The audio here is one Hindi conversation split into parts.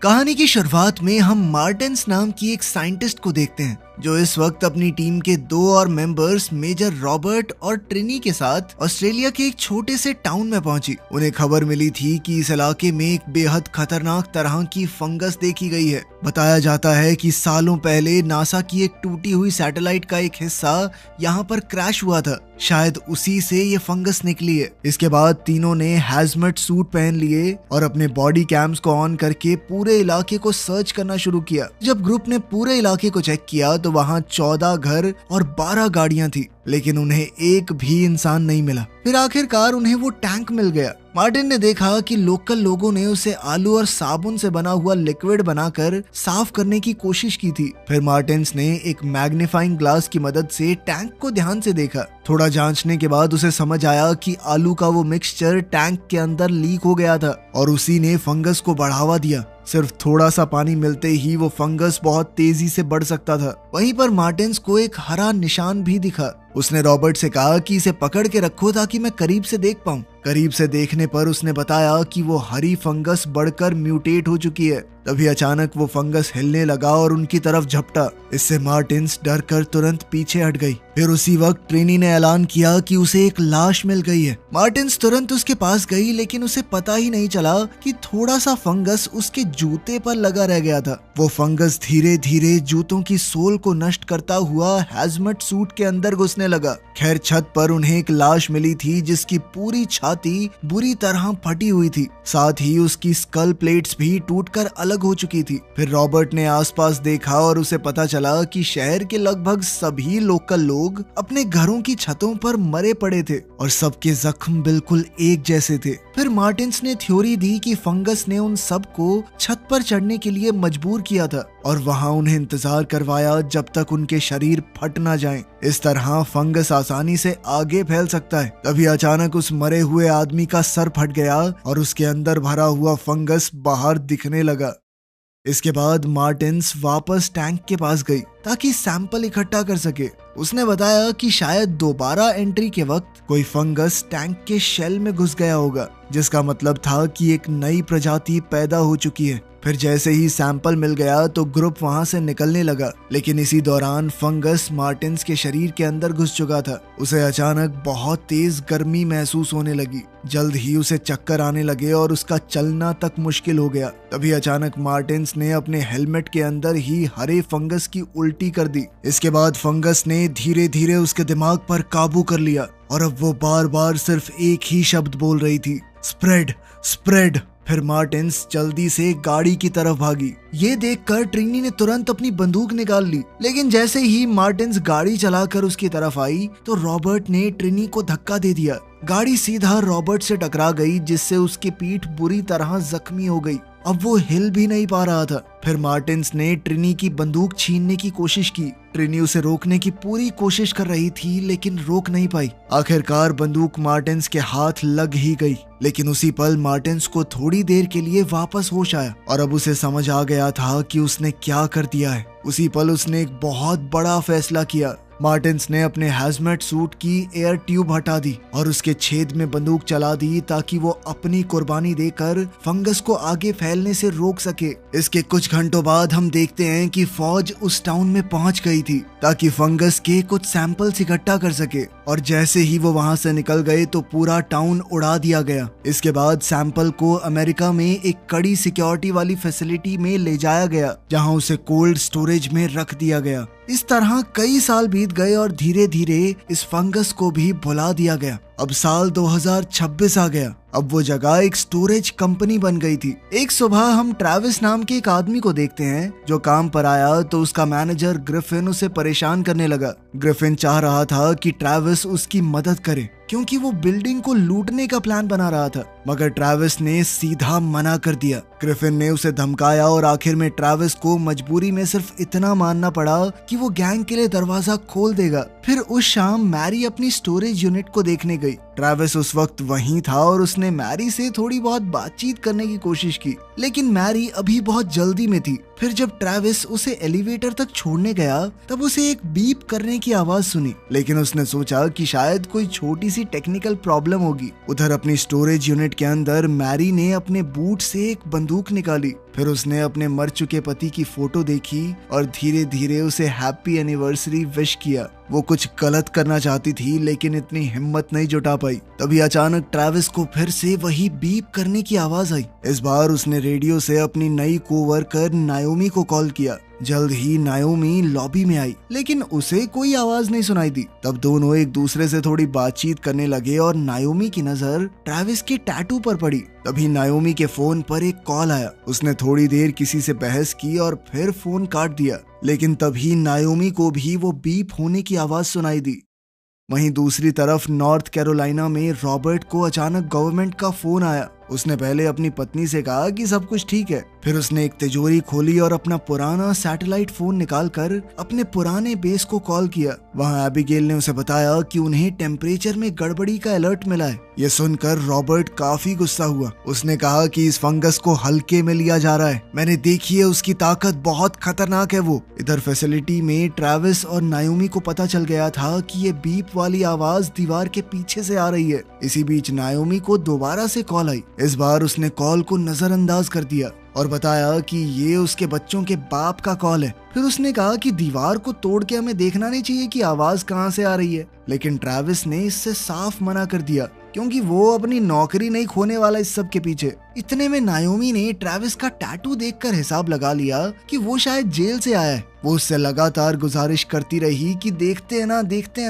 कहानी की शुरुआत में हम मार्टिन्स नाम की एक साइंटिस्ट को देखते हैं जो इस वक्त अपनी टीम के 2 और मेंबर्स मेजर रॉबर्ट और ट्रिनी के साथ ऑस्ट्रेलिया के एक छोटे से टाउन में पहुंची। उन्हें खबर मिली थी कि इस इलाके में एक बेहद खतरनाक तरह की फंगस देखी गई है। बताया जाता है कि सालों पहले नासा की एक टूटी हुई सैटेलाइट का एक हिस्सा यहाँ पर क्रैश हुआ था, शायद उसी से ये फंगस निकली है। इसके बाद तीनों ने हैजमेट सूट पहन लिए और अपने बॉडी कैम्स को ऑन करके पूरे इलाके को सर्च करना शुरू किया। जब ग्रुप ने पूरे इलाके को चेक किया तो वहाँ 14 घर और 12 गाड़ियां थी, लेकिन उन्हें एक भी इंसान नहीं मिला। फिर आखिरकार उन्हें वो टैंक मिल गया। मार्टिन ने देखा कि लोकल लोगों ने उसे आलू और साबुन से बना हुआ लिक्विड बनाकर साफ करने की कोशिश की थी। फिर मार्टिन्स ने एक मैग्नीफाइंग ग्लास की मदद से टैंक को ध्यान से देखा। थोड़ा जांचने के बाद उसे समझ आया कि आलू का वो मिक्सचर टैंक के अंदर लीक हो गया था और उसी ने फंगस को बढ़ावा दिया। सिर्फ थोड़ा सा पानी मिलते ही वो फंगस बहुत तेजी से बढ़ सकता था। वहीं पर मार्टिन्स को एक हरा निशान भी दिखा। उसने रॉबर्ट से कहा कि इसे पकड़ के रखो ताकि मैं करीब से देख पाऊं। करीब से देखने पर उसने बताया कि वो हरी फंगस बढ़कर म्यूटेट हो चुकी है। तभी अचानक वो फंगस हिलने लगा और उनकी तरफ झपटा। इससे मार्टिन्स डर कर तुरंत पीछे हट गई। फिर उसी वक्त ट्रेनी ने ऐलान किया कि उसे एक लाश मिल गई है। मार्टिन्स तुरंत उसके पास गई, लेकिन उसे पता ही नहीं चला कि थोड़ा सा फंगस उसके जूते पर लगा रह गया था। वो फंगस धीरे धीरे जूतों की सोल को नष्ट करता हुआ हैजमेट सूट के अंदर घुसने लगा। खैर, छत पर उन्हें एक लाश मिली थी जिसकी पूरी छाती बुरी तरह फटी हुई थी, साथ ही उसकी स्कल प्लेट्स भी टूटकर अलग हो चुकी थी। फिर रॉबर्ट ने आसपास देखा और उसे पता चला कि शहर के लगभग सभी लोकल लोग अपने घरों की छतों पर मरे पड़े थे और सबके जख्म बिल्कुल एक जैसे थे। फिर मार्टिन्स ने थ्योरी दी कि फंगस ने उन सबको छत पर चढ़ने के लिए मजबूर किया था और वहां उन्हें इंतजार करवाया जब तक उनके शरीर फट ना जाएं। इस तरह फंगस आसानी से आगे फैल सकता है। तभी अचानक उस मरे हुए आदमी का सर फट गया और उसके अंदर भरा हुआ फंगस बाहर दिखने लगा। इसके बाद मार्टिन्स वापस टैंक के पास गई ताकि सैंपल इकट्ठा कर सके। उसने बताया कि शायद दोबारा एंट्री के वक्त कोई फंगस टैंक के शेल में घुस गया होगा, जिसका मतलब था कि एक नई प्रजाति पैदा हो चुकी है। फिर जैसे ही सैंपल मिल गया तो ग्रुप वहां से निकलने लगा, लेकिन इसी दौरान फंगस मार्टिन्स के शरीर के अंदर घुस चुका था। उसे अचानक बहुत तेज गर्मी महसूस होने लगी। जल्द ही उसे चक्कर आने लगे और उसका चलना तक मुश्किल हो गया। तभी अचानक मार्टिन्स ने अपने हेलमेट के अंदर ही हरे फंगस की उल्टी कर दी। इसके बाद फंगस ने धीरे धीरे उसके दिमाग पर काबू कर लिया और अब वो बार बार सिर्फ एक ही शब्द बोल रही थी, स्प्रेड स्प्रेड। फिर मार्टिन्स जल्दी से गाड़ी की तरफ भागी। ये देखकर ट्रिनी ने तुरंत अपनी बंदूक निकाल ली, लेकिन जैसे ही मार्टिन्स गाड़ी चलाकर उसकी तरफ आई तो रॉबर्ट ने ट्रिनी को धक्का दे दिया। गाड़ी सीधा रॉबर्ट से टकरा गई, जिससे उसकी पीठ बुरी तरह जख्मी हो गई। अब वो हिल भी नहीं पा रहा था। फिर मार्टिन्स ने ट्रिनी की बंदूक छीनने की कोशिश की। ट्रिनी उसे रोकने की पूरी कोशिश कर रही थी, लेकिन रोक नहीं पाई। आखिरकार बंदूक मार्टिन्स के हाथ लग ही गई, लेकिन उसी पल मार्टिन्स को थोड़ी देर के लिए वापस होश आया और अब उसे समझ आ गया था कि उसने क्या कर दिया है। उसी पल उसने एक बहुत बड़ा फैसला किया। मार्टिन्स ने अपने हैजमेट सूट की एयर ट्यूब हटा दी और उसके छेद में बंदूक चला दी ताकि वो अपनी कुर्बानी देकर फंगस को आगे फैलने से रोक सके। इसके कुछ घंटों बाद हम देखते हैं कि फौज उस टाउन में पहुंच गई थी ताकि फंगस के कुछ सैंपल्स इकट्ठा कर सके, और जैसे ही वो वहां से निकल गए तो पूरा टाउन उड़ा दिया गया। इसके बाद सैंपल को अमेरिका में एक कड़ी सिक्योरिटी वाली फैसिलिटी में ले जाया गया, जहां उसे कोल्ड स्टोरेज में रख दिया गया। इस तरह कई साल बीत गए और धीरे धीरे इस फंगस को भी भुला दिया गया। अब साल 2026 आ गया। अब वो जगह एक स्टोरेज कंपनी बन गई थी। एक सुबह हम ट्रेविस नाम के एक आदमी को देखते हैं जो काम पर आया तो उसका मैनेजर ग्रिफिन उसे परेशान करने लगा। ग्रिफिन चाह रहा था कि ट्रेविस उसकी मदद करे क्योंकि वो बिल्डिंग को लूटने का प्लान बना रहा था, मगर ट्रेविस ने सीधा मना कर दिया। ग्रिफिन ने उसे धमकाया और आखिर में ट्रेविस को मजबूरी में सिर्फ इतना मानना पड़ा कि वो गैंग के लिए दरवाजा खोल देगा। फिर उस शाम मैरी अपनी स्टोरेज यूनिट को देखने गई। ट्रेविस उस वक्त वहीं था और उसने मैरी से थोड़ी बहुत बातचीत करने की कोशिश की, लेकिन मैरी अभी बहुत जल्दी में थी। फिर जब ट्रेविस उसे एलिवेटर तक छोड़ने गया तब उसे एक बीप करने की आवाज सुनी, लेकिन उसने सोचा कि शायद कोई छोटी सी टेक्निकल प्रॉब्लम होगी। उधर अपनी स्टोरेज यूनिट के अंदर मैरी ने अपने बूट से एक बंदूक निकाली। फिर उसने अपने मर चुके पति की फोटो देखी और धीरे धीरे उसे हैप्पी एनिवर्सरी विश किया। वो कुछ गलत करना चाहती थी लेकिन इतनी हिम्मत नहीं जुटा पाई। तभी अचानक ट्रैविस को फिर से वही बीप करने की आवाज आई। इस बार उसने रेडियो से अपनी नई कोवर्कर नायोमी को कॉल किया। जल्द ही नायोमी लॉबी में आई लेकिन उसे कोई आवाज नहीं सुनाई दी। तब दोनों एक दूसरे से थोड़ी बातचीत करने लगे और नायोमी की नजर ट्रैविस के टैटू पर पड़ी। तभी नायोमी के फोन पर एक कॉल आया। उसने थोड़ी देर किसी से बहस की और फिर फोन काट दिया। लेकिन तभी नायोमी को भी वो बीप होने की आवाज सुनाई दी। वहीं दूसरी तरफ नॉर्थ कैरोलिना में रॉबर्ट को अचानक गवर्नमेंट का फोन आया। उसने पहले अपनी पत्नी से कहा कि सब कुछ ठीक है। फिर उसने एक तिजोरी खोली और अपना पुराना सैटेलाइट फोन निकालकर अपने पुराने बेस को कॉल किया। वहां एबिगेल ने उसे बताया कि उन्हें टेम्परेचर में गड़बड़ी का अलर्ट मिला है। ये सुनकर रॉबर्ट काफी गुस्सा हुआ। उसने कहा कि इस फंगस को हल्के में लिया जा रहा है, मैंने देखी है, उसकी ताकत बहुत खतरनाक है वो। इधर फैसिलिटी में ट्रैविस और नायोमी को पता चल गया था कि ये बीप वाली आवाज दीवार के पीछे से आ रही है। इसी बीच नायोमी को दोबारा से कॉल आई। इस बार उसने कॉल को नजरअंदाज कर दिया और बताया कि ये उसके बच्चों के बाप का कॉल है। फिर उसने कहा कि दीवार को तोड़ के हमें देखना नहीं चाहिए कि आवाज कहां से आ रही है। लेकिन ट्रैविस ने इससे साफ मना कर दिया क्योंकि वो अपनी नौकरी नहीं खोने वाला इस सब के पीछे। इतने में नायोमी ने ट्रैविस का टैटू देखकर हिसाब लगा लिया कि वो शायद जेल से आया है। वो उससे लगातार गुजारिश करती रही कि देखते है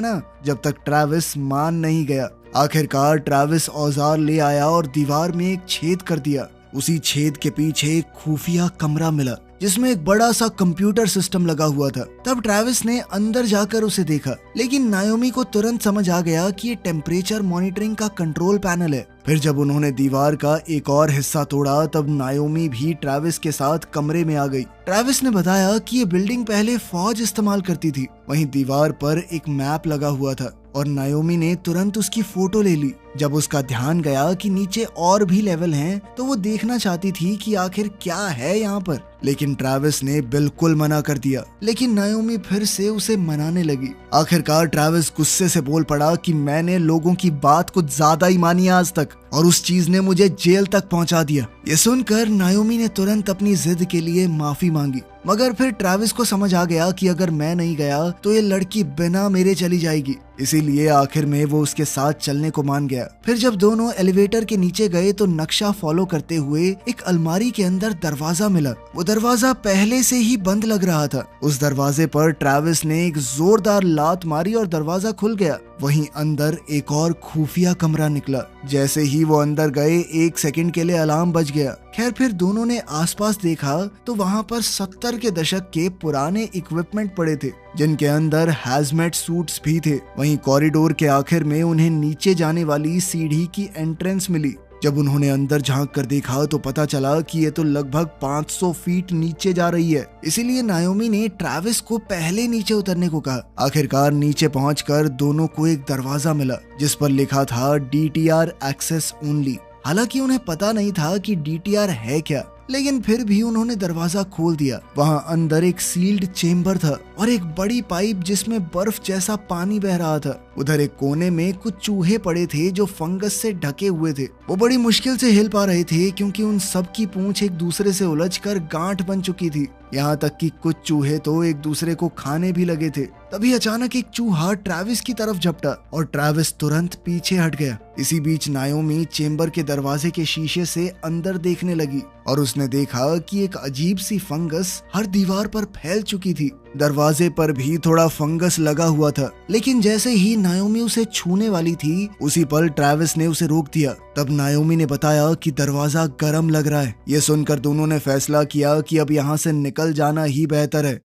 ना, जब तक ट्रैविस मान नहीं गया। आखिरकार ट्रैविस औजार ले आया और दीवार में एक छेद कर दिया। उसी छेद के पीछे एक खुफिया कमरा मिला जिसमें एक बड़ा सा कंप्यूटर सिस्टम लगा हुआ था। तब ट्रैविस ने अंदर जाकर उसे देखा लेकिन नायोमी को तुरंत समझ आ गया कि ये टेम्परेचर मॉनिटरिंग का कंट्रोल पैनल है। फिर जब उन्होंने दीवार का एक और हिस्सा तोड़ा तब नायोमी भी ट्रैविस के साथ कमरे में आ गई। ट्रैविस ने बताया कि ये बिल्डिंग पहले फौज इस्तेमाल करती थी। वहीं दीवार पर एक मैप लगा हुआ था और नायोमी ने तुरंत उसकी फोटो ले ली। जब उसका ध्यान गया कि नीचे और भी लेवल हैं, तो वो देखना चाहती थी कि आखिर क्या है यहाँ पर। लेकिन ट्रैविस ने बिल्कुल मना कर दिया। लेकिन नायोमी फिर से उसे मनाने लगी। आखिरकार ट्रैविस गुस्से से बोल पड़ा कि मैंने लोगों की बात कुछ ज्यादा ही मानी आज तक और उस चीज ने मुझे जेल तक पहुंचा दिया। ये सुनकर नायोमी ने तुरंत अपनी जिद के लिए माफी मांगी। मगर फिर ट्रैविस को समझ आ गया कि अगर मैं नहीं गया तो ये लड़की बिना मेरे चली जाएगी। इसीलिए आखिर में वो उसके साथ चलने को मान गया। फिर जब दोनों एलिवेटर के नीचे गए तो नक्शा फॉलो करते हुए एक अलमारी के अंदर दरवाजा मिला। वो दरवाजा पहले से ही बंद लग रहा था। उस दरवाजे पर ट्रैविस ने एक जोरदार लात मारी और दरवाजा खुल गया। वहीं अंदर एक और खुफिया कमरा निकला। जैसे ही वो अंदर गए 1 सेकंड के लिए अलार्म बज गया। खैर फिर दोनों ने आसपास देखा तो वहाँ पर 70 के दशक के पुराने इक्विपमेंट पड़े थे जिनके अंदर हैजमेट सूट्स भी थे। वहीं कॉरिडोर के आखिर में उन्हें नीचे जाने वाली सीढ़ी की एंट्रेंस मिली। जब उन्होंने अंदर झांक कर देखा तो पता चला कि ये तो लगभग 500 फीट नीचे जा रही है। इसीलिए नायोमी ने ट्रैविस को पहले नीचे उतरने को कहा। आखिरकार नीचे पहुंचकर दोनों को एक दरवाजा मिला जिस पर लिखा था DTR एक्सेस ओनली। हालांकि उन्हें पता नहीं था कि DTR है क्या, लेकिन फिर भी उन्होंने दरवाजा खोल दिया। वहाँ अंदर एक सील्ड चेम्बर था और एक बड़ी पाइप जिसमें बर्फ जैसा पानी बह रहा था। उधर एक कोने में कुछ चूहे पड़े थे जो फंगस से ढके हुए थे। वो बड़ी मुश्किल से हिल पा रहे थे क्योंकि उन सब की पूंछ एक दूसरे से उलझकर गांठ बन चुकी थी। यहाँ तक कि कुछ चूहे तो एक दूसरे को खाने भी लगे थे। तभी अचानक एक चूहा ट्रैविस की तरफ झपटा और ट्रैविस तुरंत पीछे हट गया। इसी बीच नायोमी चेम्बर के दरवाजे के शीशे से अंदर देखने लगी और उसने देखा कि एक अजीब सी फंगस हर दीवार पर फैल चुकी थी। दरवाजे पर भी थोड़ा फंगस लगा हुआ था, लेकिन जैसे ही नायोमी उसे छूने वाली थी उसी पल ट्रैविस ने उसे रोक दिया। तब नायोमी ने बताया कि दरवाजा गर्म लग रहा है। ये सुनकर दोनों ने फैसला किया कि अब यहाँ से निकल जाना ही बेहतर है।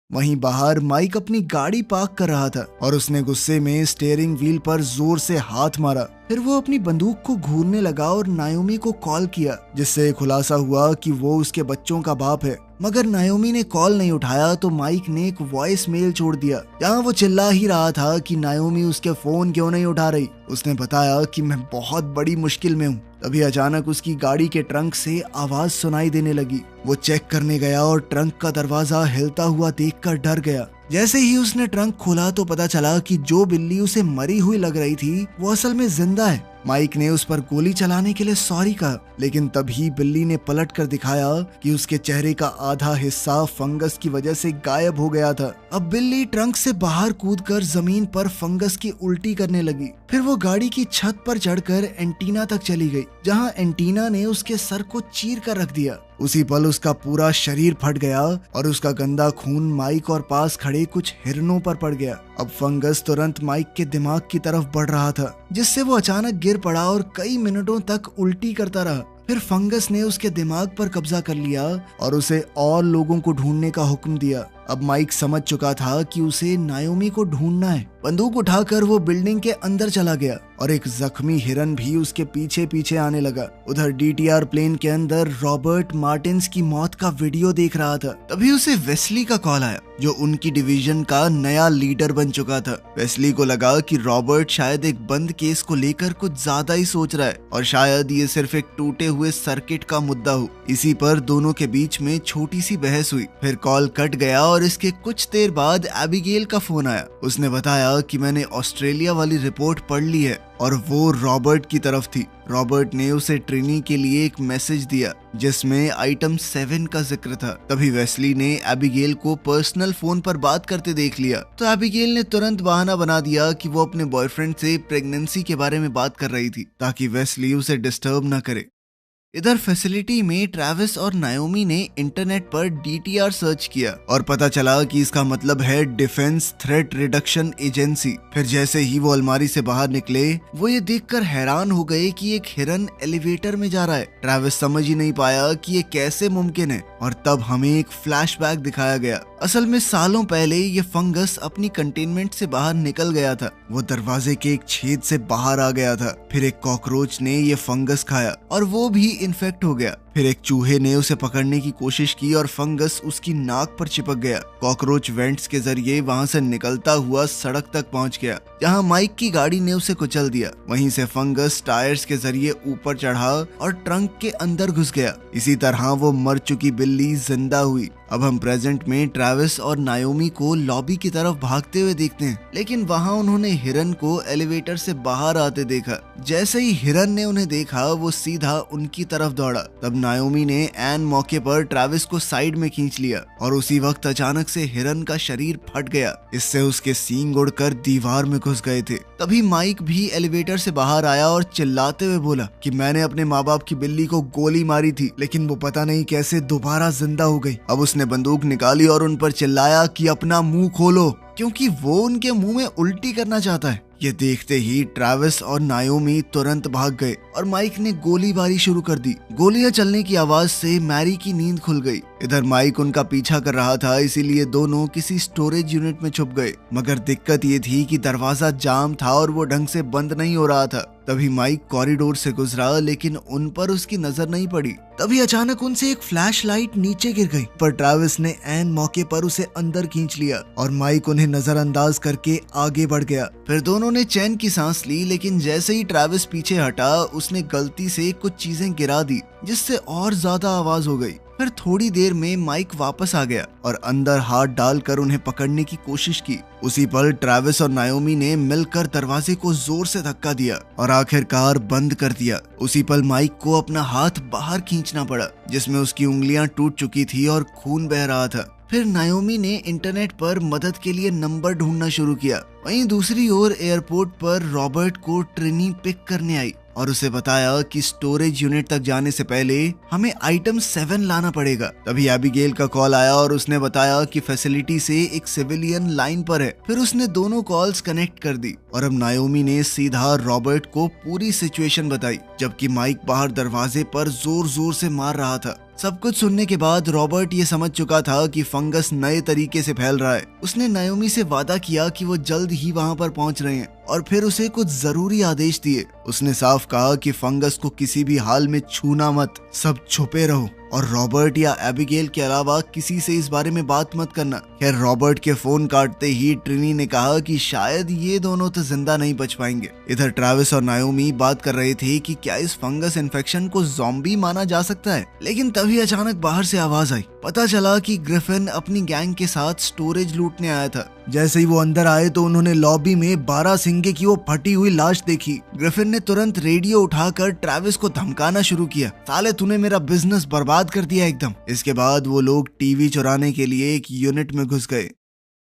वहीं बाहर माइक अपनी गाड़ी पार्क कर रहा था और उसने गुस्से में स्टीयरिंग व्हील पर जोर से हाथ मारा। फिर वो अपनी बंदूक को घूरने लगा और नायोमी को कॉल किया, जिससे खुलासा हुआ कि वो उसके बच्चों का बाप है। मगर नायोमी ने कॉल नहीं उठाया तो माइक ने एक वॉइस मेल छोड़ दिया जहाँ वो चिल्ला ही रहा था कि नायोमी उसके फोन क्यों नहीं उठा रही। उसने बताया कि मैं बहुत बड़ी मुश्किल में हूँ। तभी अचानक उसकी गाड़ी के ट्रंक से आवाज सुनाई देने लगी। वो चेक करने गया और ट्रंक का दरवाजा हिलता हुआ देखकर डर गया। जैसे ही उसने ट्रंक खोला तो पता चला कि जो बिल्ली उसे मरी हुई लग रही थी वो असल में जिंदा है। माइक ने उस पर गोली चलाने के लिए सॉरी कहा, लेकिन तभी बिल्ली ने पलट कर दिखाया कि उसके चेहरे का आधा हिस्सा फंगस की वजह से गायब हो गया था। अब बिल्ली ट्रंक से बाहर कूदकर जमीन पर फंगस की उल्टी करने लगी। फिर वो गाड़ी की छत पर चढ़कर एंटीना तक चली गई, जहां एंटीना ने उसके सर को चीर कर रख दिया। उसी पल उसका पूरा शरीर फट गया और उसका गंदा खून माइक और पास खड़े कुछ हिरनों पर पड़ गया। अब फंगस तुरंत माइक के दिमाग की तरफ बढ़ रहा था, जिससे वो अचानक गिर पड़ा और कई मिनटों तक उल्टी करता रहा। फिर फंगस ने उसके दिमाग पर कब्जा कर लिया और उसे और लोगों को ढूंढने का हुक्म दिया। अब माइक समझ चुका था कि उसे नायोमी को ढूंढना है। बंदूक उठाकर वो बिल्डिंग के अंदर चला गया और एक जख्मी हिरन भी उसके पीछे पीछे आने लगा। उधर डीटीआर प्लेन के अंदर रॉबर्ट मार्टिन्स की मौत का वीडियो देख रहा था। तभी उसे वेस्ली का कॉल आया, जो उनकी डिवीजन का नया लीडर बन चुका था। वेस्ली को लगा कि रॉबर्ट शायद एक बंद केस को लेकर कुछ ज्यादा ही सोच रहा है और शायद ये सिर्फ एक टूटे हुए सर्किट का मुद्दा हो। इसी पर दोनों के बीच में छोटी सी बहस हुई। फिर कॉल कट गया और इसके कुछ देर बाद एबिगेल का फोन आया। उसने बताया कि मैंने ऑस्ट्रेलिया वाली रिपोर्ट पढ़ ली है और वो रॉबर्ट की तरफ थी। रॉबर्ट ने उसे ट्रिनी के लिए एक मैसेज दिया जिसमें आइटम 7 का जिक्र था। तभी वेस्ली ने एबिगेल को पर्सनल फोन पर बात करते देख लिया, तो एबिगेल ने तुरंत बहाना बना दिया कि वो अपने बॉयफ्रेंड से प्रेगनेंसी के बारे में बात कर रही थी, ताकि वेस्ली उसे डिस्टर्ब न करे। इधर फैसिलिटी में ट्रैविस और नायोमी ने इंटरनेट पर डीटीआर सर्च किया और पता चला कि इसका मतलब है डिफेंस थ्रेट रिडक्शन एजेंसी। फिर जैसे ही वो अलमारी से बाहर निकले, वो ये देखकर हैरान हो गए कि एक हिरन एलिवेटर में जा रहा है। ट्रैविस समझ ही नहीं पाया कि ये कैसे मुमकिन है और तब हमें एक फ्लैशबैक दिखाया गया। असल में सालों पहले ये फंगस अपनी कंटेनमेंट से बाहर निकल गया था। वो दरवाजे के एक छेद से बाहर आ गया था। फिर एक कॉकरोच ने ये फंगस खाया और वो भी इन्फेक्ट हो गया। फिर एक चूहे ने उसे पकड़ने की कोशिश की और फंगस उसकी नाक पर चिपक गया। कॉकरोच वेंट्स के जरिए वहां से निकलता हुआ सड़क तक पहुंच गया, जहां माइक की गाड़ी ने उसे कुचल दिया। वहीं से फंगस टायर्स के जरिए ऊपर चढ़ा और ट्रंक के अंदर घुस गया। इसी तरह वो मर चुकी बिल्ली जिंदा हुई। अब हम प्रेजेंट में ट्रैविस और नायोमी को लॉबी की तरफ भागते हुए देखते हैं, लेकिन वहां उन्होंने हिरन को एलिवेटर से बाहर आते देखा। जैसे ही हिरन ने उन्हें देखा, वो सीधा उनकी तरफ दौड़ा। तब नायोमी ने एन मौके पर ट्रैविस को साइड में खींच लिया और उसी वक्त अचानक से हिरन का शरीर फट गया। इससे उसके सींग उड़कर दीवार में घुस गए थे। तभी माइक भी एलिवेटर से बाहर आया और चिल्लाते हुए बोला कि मैंने अपने माँ बाप की बिल्ली को गोली मारी थी, लेकिन वो पता नहीं कैसे दोबारा जिंदा हो गई। अब उसने बंदूक निकाली और उन पर चिल्लाया कि अपना मुंह खोलो, क्योंकि वो उनके मुंह में उल्टी करना चाहता है। ये देखते ही ट्रैविस और नायोमी तुरंत भाग गए और माइक ने गोलीबारी शुरू कर दी। गोलियां चलने की आवाज से मैरी की नींद खुल गई। इधर माइक उनका पीछा कर रहा था, इसीलिए दोनों किसी स्टोरेज यूनिट में छुप गए। मगर दिक्कत ये थी कि दरवाजा जाम था और वो ढंग से बंद नहीं हो रहा था। तभी माइक कॉरिडोर से गुजरा, लेकिन उन पर उसकी नजर नहीं पड़ी। तभी अचानक उनसे एक फ्लैश लाइट नीचे गिर गई, पर ट्रैविस ने एन मौके पर उसे अंदर खींच लिया और माइक उन्हें नजरअंदाज करके आगे बढ़ गया। फिर दोनों ने चैन की सांस ली, लेकिन जैसे ही ट्रैविस पीछे हटा, उसने गलती से कुछ चीजें गिरा दी, जिससे और ज्यादा आवाज हो गई। फिर थोड़ी देर में माइक वापस आ गया और अंदर हाथ डालकर उन्हें पकड़ने की कोशिश की। उसी पल ट्रैविस और नायोमी ने मिलकर दरवाजे को जोर से धक्का दिया और आखिरकार बंद कर दिया। उसी पल माइक को अपना हाथ बाहर खींचना पड़ा, जिसमें उसकी उंगलियां टूट चुकी थी और खून बह रहा था। फिर नायोमी ने इंटरनेट पर मदद के लिए नंबर ढूंढना शुरू किया। वहीं दूसरी ओर एयरपोर्ट पर रॉबर्ट को ट्रिनी पिक करने आई और उसे बताया कि स्टोरेज यूनिट तक जाने से पहले हमें आइटम 7 लाना पड़ेगा। तभी एबिगेल का कॉल आया और उसने बताया कि फैसिलिटी से एक सिविलियन लाइन पर है। फिर उसने दोनों कॉल्स कनेक्ट कर दी और अब नायोमी ने सीधा रॉबर्ट को पूरी सिचुएशन बताई, जबकि माइक बाहर दरवाजे पर जोर जोर से मार रहा था। सब कुछ सुनने के बाद रॉबर्ट ये समझ चुका था कि फंगस नए तरीके से फैल रहा है। उसने नायोमी से वादा किया कि वो जल्द ही वहां पर पहुंच रहे हैं और फिर उसे कुछ जरूरी आदेश दिए। उसने साफ कहा कि फंगस को किसी भी हाल में छूना मत, सब छुपे रहो और रॉबर्ट या एबिगेल के अलावा किसी से इस बारे में बात मत करना। खैर, रॉबर्ट के फोन काटते ही ट्रिनी ने कहा कि शायद ये दोनों तो जिंदा नहीं बच पाएंगे। इधर ट्रैविस और नायोमी बात कर रहे थे कि क्या इस फंगस इन्फेक्शन को ज़ॉम्बी माना जा सकता है, लेकिन तभी अचानक बाहर से आवाज आई। पता चला कि ग्रिफिन अपनी गैंग के साथ स्टोरेज लूटने आया था। जैसे ही वो अंदर आए तो उन्होंने लॉबी में 12 सिंगे की वो फटी हुई लाश देखी। ग्रिफिन ने तुरंत रेडियो उठाकर ट्रैविस को धमकाना शुरू किया, साले तूने मेरा बिजनेस बर्बाद कर दिया एकदम। इसके बाद वो लोग टीवी चुराने के लिए एक यूनिट में घुस गए।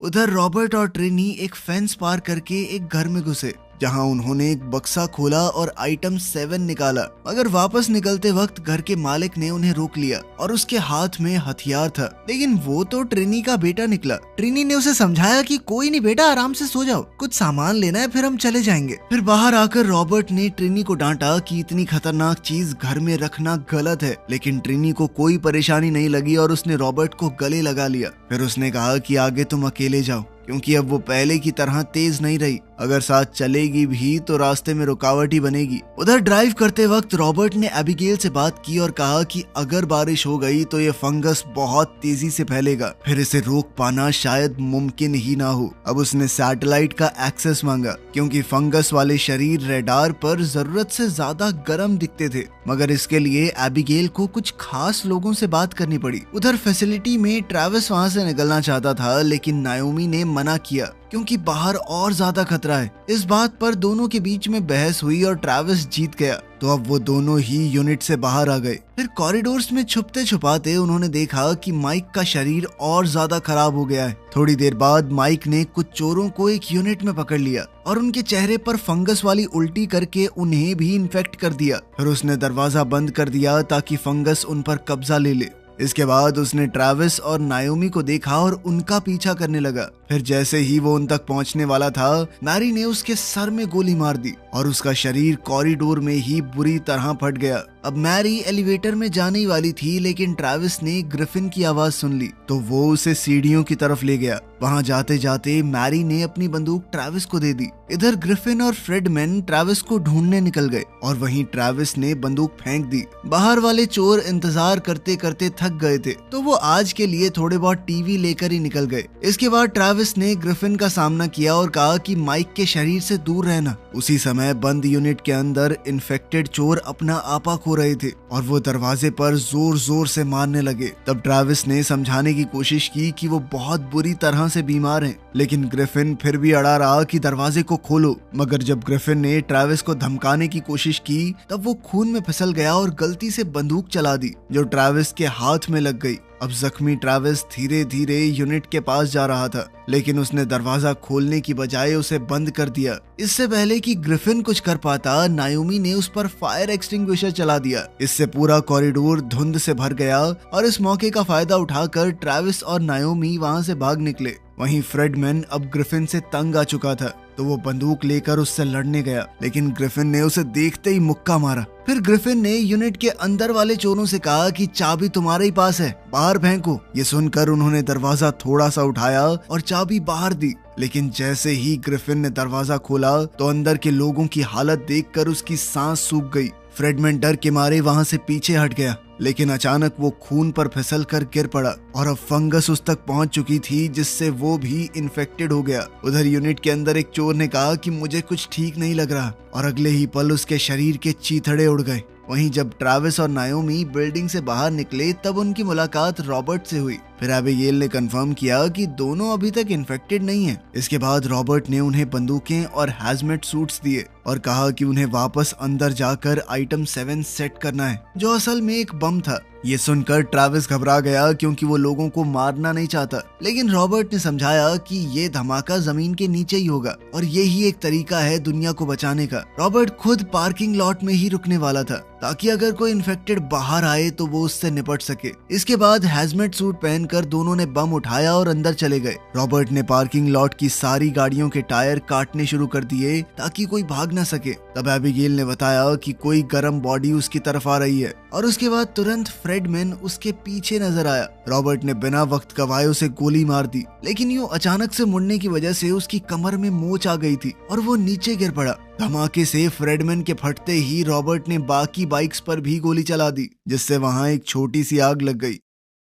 उधर रॉबर्ट और ट्रिनी एक फेंस पार करके एक घर में घुसे, जहां उन्होंने एक बक्सा खोला और आइटम 7 निकाला। मगर वापस निकलते वक्त घर के मालिक ने उन्हें रोक लिया और उसके हाथ में हथियार था, लेकिन वो तो ट्रिनी का बेटा निकला। ट्रिनी ने उसे समझाया कि कोई नहीं बेटा, आराम से सो जाओ, कुछ सामान लेना है फिर हम चले जाएंगे। फिर बाहर आकर रॉबर्ट ने ट्रिनी को डांटा कि इतनी खतरनाक चीज घर में रखना गलत है, लेकिन ट्रिनी को कोई परेशानी नहीं लगी और उसने रॉबर्ट को गले लगा लिया। फिर उसने कहा कि आगे तुम अकेले जाओ, क्योंकि अब वो पहले की तरह तेज नहीं रही, अगर साथ चलेगी भी तो रास्ते में रुकावट ही बनेगी। उधर ड्राइव करते वक्त रॉबर्ट ने एबिगेल से बात की और कहा कि अगर बारिश हो गई तो ये फंगस बहुत तेजी से फैलेगा, फिर इसे रोक पाना शायद मुमकिन ही ना हो। अब उसने सैटेलाइट का एक्सेस मांगा, क्योंकि फंगस वाले शरीर रेडार पर जरूरत से ज्यादा गर्म दिखते थे, मगर इसके लिए एबिगेल को कुछ खास लोगों से बात करनी पड़ी। उधर फैसिलिटी में ट्रैविस वहां से निकलना चाहता था, लेकिन नायोमी ने मना किया, क्योंकि बाहर और ज्यादा खतरा है। इस बात पर दोनों के बीच में बहस हुई और ट्रैविस जीत गया, तो अब वो दोनों ही यूनिट से बाहर आ गए। फिर कॉरिडोर्स में छुपते छुपाते उन्होंने देखा कि माइक का शरीर और ज्यादा खराब हो गया है। थोड़ी देर बाद माइक ने कुछ चोरों को एक यूनिट में पकड़ लिया और उनके चेहरे पर फंगस वाली उल्टी करके उन्हें भी इन्फेक्ट कर दिया। फिर उसने दरवाजा बंद कर दिया ताकि फंगस उन पर कब्जा ले ले। इसके बाद उसने ट्रैविस और नायोमी को देखा और उनका पीछा करने लगा। फिर जैसे ही वो उन तक पहुंचने वाला था, मैरी ने उसके सर में गोली मार दी और उसका शरीर कॉरिडोर में ही बुरी तरह फट गया। अब मैरी एलिवेटर में जाने ही वाली थी, लेकिन ट्रैविस ने ग्रिफिन की आवाज सुन ली तो वो उसे सीढ़ियों की तरफ ले गया। वहां जाते जाते मैरी ने अपनी बंदूक ट्रैविस को दे दी। इधर ग्रिफिन और फ्रेडमैन ट्रैविस को ढूंढने निकल गए और वहीं ट्रैविस ने बंदूक फेंक दी। बाहर वाले चोर इंतजार करते करते थक गए थे, तो वो आज के लिए थोड़े बहुत टीवी लेकर ही निकल गए। इसके बाद ट्रैविस ने ग्रिफिन का सामना किया और कहा कि माइक के शरीर से दूर रहना। उसी समय बंद यूनिट के अंदर इन्फेक्टेड चोर अपना आपा खो रहे थे और वो दरवाजे पर जोर जोर से मारने लगे। तब ट्रैविस ने समझाने की कोशिश की कि वो बहुत बुरी तरह से बीमार हैं, लेकिन ग्रिफिन फिर भी अड़ा रहा कि दरवाजे को खोलो। मगर जब ग्रिफिन ने ट्रैविस को धमकाने की कोशिश की, तब वो खून में फिसल गया और गलती से बंदूक चला दी, जो ट्रैविस के हाथ में लग गई। अब जख्मी ट्रैविस धीरे धीरे यूनिट के पास जा रहा था, लेकिन उसने दरवाजा खोलने की बजाय उसे बंद कर दिया। इससे पहले कि ग्रिफिन कुछ कर पाता, नायोमी ने उस पर फायर एक्सटिंग्विशर चला दिया। इससे पूरा कॉरिडोर धुंध से भर गया और इस मौके का फायदा उठाकर ट्रैविस और नायोमी वहां से भाग निकले। वहीं फ्रेडमैन अब ग्रिफिन से तंग आ चुका था, तो वो बंदूक लेकर उससे लड़ने गया, लेकिन ग्रिफिन ने उसे देखते ही मुक्का मारा। फिर ग्रिफिन ने यूनिट के अंदर वाले चोरों से कहा कि चाबी तुम्हारे ही पास है, बाहर फेंको। ये सुनकर उन्होंने दरवाजा थोड़ा सा उठाया और चाबी बाहर दी, लेकिन जैसे ही ग्रिफिन ने दरवाजा खोला तो अंदर के लोगों की हालत देखकर उसकी सांस सूख गई। फ्रेडमैन डर के मारे वहां से पीछे हट गया, लेकिन अचानक वो खून पर फिसल कर गिर पड़ा और अब फंगस उस तक पहुंच चुकी थी, जिससे वो भी इन्फेक्टेड हो गया। उधर यूनिट के अंदर एक चोर ने कहा कि मुझे कुछ ठीक नहीं लग रहा, और अगले ही पल उसके शरीर के चीथड़े उड़ गए। वहीं जब ट्रैविस और नायोमी बिल्डिंग से बाहर निकले, तब उनकी मुलाकात रॉबर्ट से हुई। फिर एबिगेल ने कंफर्म किया कि दोनों अभी तक इन्फेक्टेड नहीं हैं। इसके बाद रॉबर्ट ने उन्हें बंदूकें और हैजमेट सूट्स दिए और कहा कि उन्हें वापस अंदर जाकर आइटम 7 सेट करना है, जो असल में एक बम था। ये सुनकर ट्रैविस घबरा गया, क्योंकि वो लोगों को मारना नहीं चाहता, लेकिन रॉबर्ट ने समझाया कि ये धमाका जमीन के नीचे ही होगा और ये ही एक तरीका है दुनिया को बचाने का। रॉबर्ट खुद पार्किंग लॉट में ही रुकने वाला था, ताकि अगर कोई इन्फेक्टेड बाहर आए तो वो उससे निपट सके। इसके बाद हैजमेट सूट पहनकर दोनों ने बम उठाया और अंदर चले गए। रॉबर्ट ने पार्किंग लॉट की सारी गाड़ियों के टायर काटने शुरू कर दिए ताकि कोई भाग न सके। तब एबिगेल ने बताया कि कोई गर्म बॉडी उसकी तरफ आ रही है, और उसके बाद तुरंत फ्रेडमैन उसके पीछे नजर आया। रॉबर्ट ने बिना वक्त गवाए उसे गोली मार दी, लेकिन यूं अचानक से मुड़ने की वजह से उसकी कमर में मोच आ गई थी और वो नीचे गिर पड़ा। धमाके से फ्रेडमैन के फटते ही रॉबर्ट ने बाकी बाइक्स पर भी गोली चला दी, जिससे वहां एक छोटी सी आग लग गई।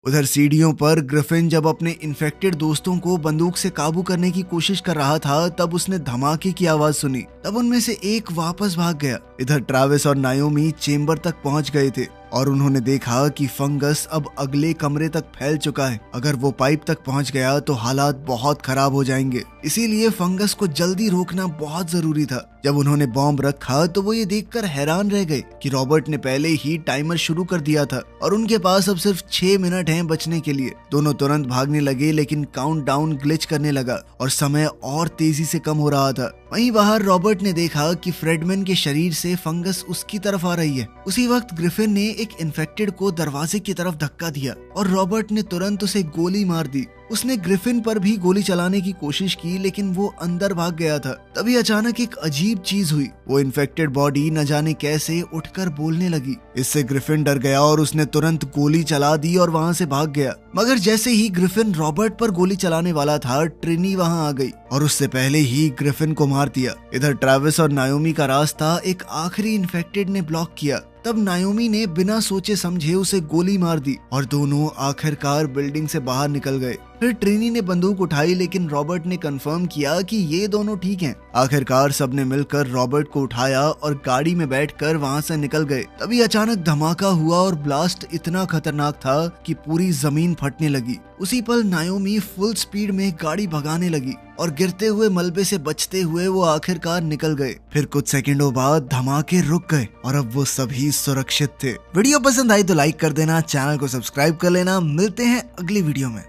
उधर सीढ़ियों पर ग्रिफिन जब अपने इन्फेक्टेड दोस्तों को बंदूक से काबू करने की कोशिश कर रहा था, तब उसने धमाके की आवाज सुनी। तब उनमें से एक वापस भाग गया। इधर ट्रैविस और नायोमी चेंबर तक पहुंच गए थे और उन्होंने देखा कि फंगस अब अगले कमरे तक फैल चुका है। अगर वो पाइप तक पहुंच गया तो हालात बहुत खराब हो जाएंगे, इसीलिए फंगस को जल्दी रोकना बहुत जरूरी था। जब उन्होंने बॉम्ब रखा तो वो ये देखकर हैरान रह गए कि रॉबर्ट ने पहले ही टाइमर शुरू कर दिया था और उनके पास अब सिर्फ 6 मिनट हैं बचने के लिए। दोनों तुरंत भागने लगे, लेकिन काउंटडाउन ग्लिच करने लगा और समय और तेजी से कम हो रहा था। वहीं बाहर रॉबर्ट ने देखा कि फ्रेडमैन के शरीर से फंगस उसकी तरफ आ रही है। उसी वक्त ग्रिफिन ने एक इन्फेक्टेड को दरवाजे की तरफ धक्का दिया और रॉबर्ट ने तुरंत उसे गोली मार दी। उसने ग्रिफिन पर भी गोली चलाने की कोशिश की, लेकिन वो अंदर भाग गया था। तभी अचानक एक अजीब चीज हुई। वो इन्फेक्टेड बॉडी न जाने कैसे उठकर बोलने लगी। इससे ग्रिफिन डर गया और उसने तुरंत गोली चला दी और वहां से भाग गया। मगर जैसे ही ग्रिफिन रॉबर्ट पर गोली चलाने वाला था, ट्रिनी वहां आ गई और उससे पहले ही ग्रिफिन को मार दिया। इधर ट्रेविस और नायोमी का रास्ता एक आखिरी इन्फेक्टेड ने ब्लॉक किया। तब नायोमी ने बिना सोचे समझे उसे गोली मार दी और दोनों आखिरकार बिल्डिंग से बाहर निकल गए। फिर ट्रिनी ने बंदूक उठाई, लेकिन रॉबर्ट ने कंफर्म किया कि ये दोनों ठीक हैं। आखिरकार सबने मिलकर रॉबर्ट को उठाया और गाड़ी में बैठकर वहां से निकल गए। तभी अचानक धमाका हुआ और ब्लास्ट इतना खतरनाक था कि पूरी जमीन फटने लगी। उसी पल नायोमी फुल स्पीड में गाड़ी भगाने लगी और गिरते हुए मलबे से बचते हुए वो आखिरकार निकल गए। फिर कुछ सेकंडों बाद धमाके रुक गए और अब वो सभी सुरक्षित थे। वीडियो पसंद आई तो लाइक कर देना, चैनल को सब्सक्राइब कर लेना। मिलते हैं अगली वीडियो में।